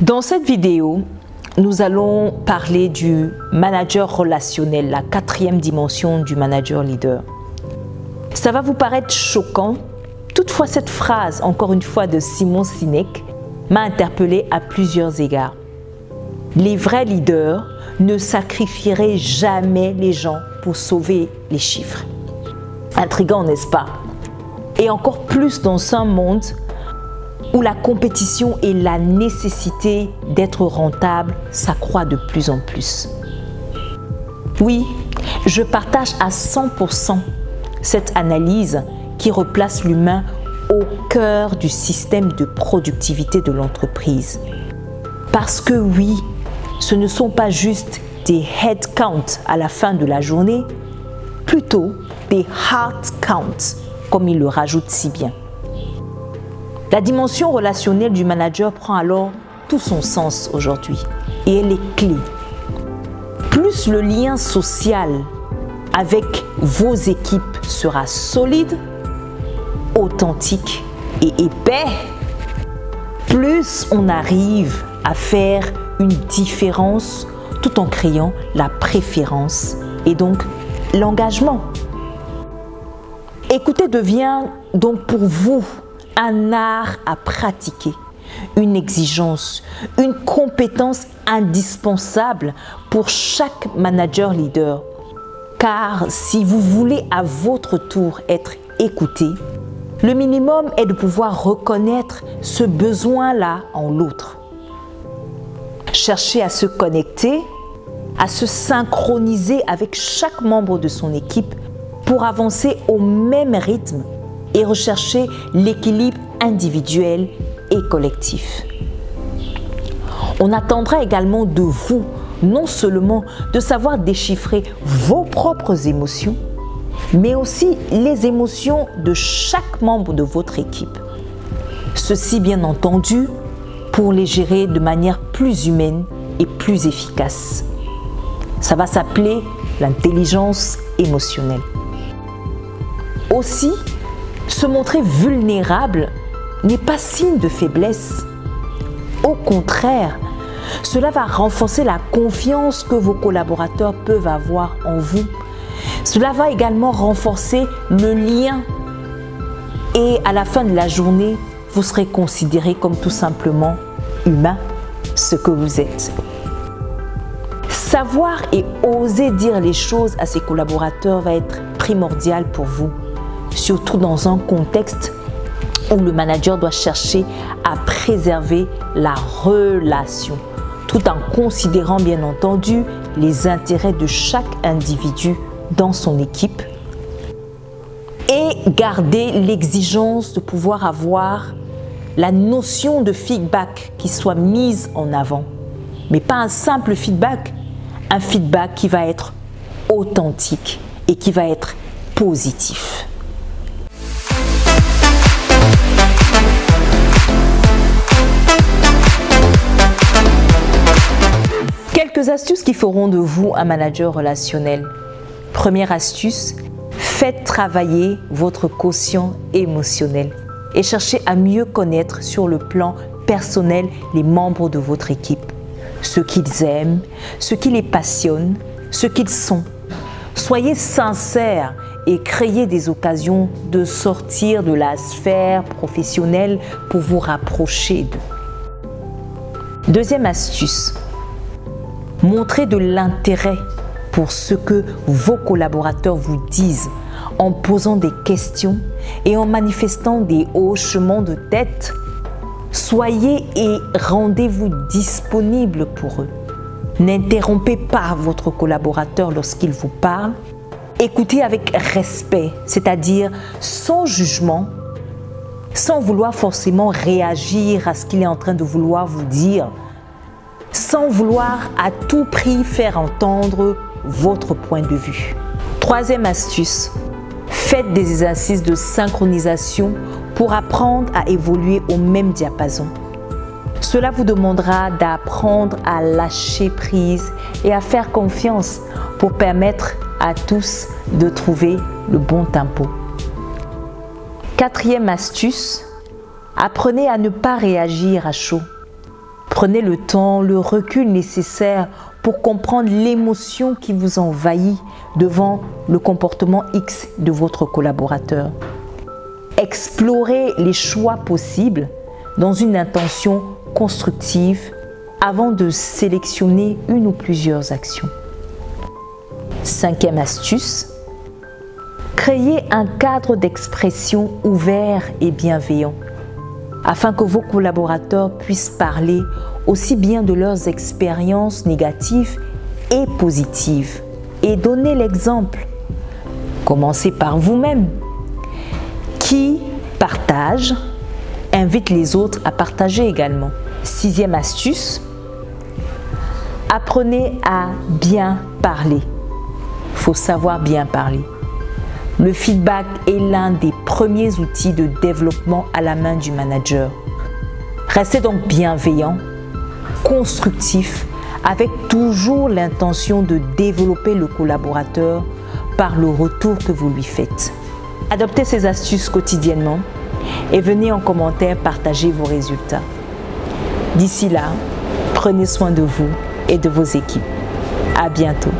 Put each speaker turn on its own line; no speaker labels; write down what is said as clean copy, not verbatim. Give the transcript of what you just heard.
Dans cette vidéo, nous allons parler du manager relationnel, la quatrième dimension du manager leader. Ça va vous paraître choquant, toutefois cette phrase, encore une fois de Simon Sinek, m'a interpellé à plusieurs égards. Les vrais leaders ne sacrifieraient jamais les gens pour sauver les chiffres. Intriguant, n'est-ce pas? Et encore plus dans un monde où la compétition et la nécessité d'être rentable s'accroît de plus en plus. Oui, je partage à 100% cette analyse qui replace l'humain au cœur du système de productivité de l'entreprise. Parce que oui, ce ne sont pas juste des head counts à la fin de la journée, plutôt des heart counts, comme il le rajoute si bien. La dimension relationnelle du manager prend alors tout son sens aujourd'hui et elle est clé. Plus le lien social avec vos équipes sera solide, authentique et épais, plus on arrive à faire une différence tout en créant la préférence et donc l'engagement. Écouter devient donc pour vous un art à pratiquer, une exigence, une compétence indispensable pour chaque manager leader. Car si vous voulez à votre tour être écouté, le minimum est de pouvoir reconnaître ce besoin-là en l'autre. Chercher à se connecter, à se synchroniser avec chaque membre de son équipe pour avancer au même rythme et rechercher l'équilibre individuel et collectif. On attendra également de vous non seulement de savoir déchiffrer vos propres émotions, mais aussi les émotions de chaque membre de votre équipe. Ceci bien entendu pour les gérer de manière plus humaine et plus efficace. Ça va s'appeler l'intelligence émotionnelle. Aussi, se montrer vulnérable n'est pas signe de faiblesse. Au contraire, cela va renforcer la confiance que vos collaborateurs peuvent avoir en vous. Cela va également renforcer le lien et à la fin de la journée, vous serez considéré comme tout simplement humain, ce que vous êtes. Savoir et oser dire les choses à ses collaborateurs va être primordial pour vous. Surtout dans un contexte où le manager doit chercher à préserver la relation, tout en considérant bien entendu les intérêts de chaque individu dans son équipe et garder l'exigence de pouvoir avoir la notion de feedback qui soit mise en avant. Mais pas un simple feedback, un feedback qui va être authentique et qui va être positif. Quelques astuces qui feront de vous un manager relationnel. Première astuce, faites travailler votre quotient émotionnel et cherchez à mieux connaître sur le plan personnel les membres de votre équipe. Ce qu'ils aiment, ce qui les passionne, ce qu'ils sont. Soyez sincères et créez des occasions de sortir de la sphère professionnelle pour vous rapprocher d'eux. Deuxième astuce, montrez de l'intérêt pour ce que vos collaborateurs vous disent en posant des questions et en manifestant des hochements de tête. Soyez et rendez-vous disponible pour eux. N'interrompez pas votre collaborateur lorsqu'il vous parle. Écoutez avec respect, c'est-à-dire sans jugement, sans vouloir forcément réagir à ce qu'il est en train de vouloir vous dire, sans vouloir à tout prix faire entendre votre point de vue. Troisième astuce, faites des exercices de synchronisation pour apprendre à évoluer au même diapason. Cela vous demandera d'apprendre à lâcher prise et à faire confiance pour permettre à tous de trouver le bon tempo. Quatrième astuce, apprenez à ne pas réagir à chaud. Prenez le temps, le recul nécessaire pour comprendre l'émotion qui vous envahit devant le comportement X de votre collaborateur. Explorez les choix possibles dans une intention constructive avant de sélectionner une ou plusieurs actions. 5e astuce, créez un cadre d'expression ouvert et bienveillant afin que vos collaborateurs puissent parler aussi bien de leurs expériences négatives et positives et donner l'exemple. Commencez par vous-même. Qui partage, invite les autres à partager également. 6e astuce, apprenez à bien parler. Il faut savoir bien parler. Le feedback est l'un des premiers outils de développement à la main du manager. Restez donc bienveillant, constructif, avec toujours l'intention de développer le collaborateur par le retour que vous lui faites. Adoptez ces astuces quotidiennement et venez en commentaire partager vos résultats. D'ici là, prenez soin de vous et de vos équipes. À bientôt.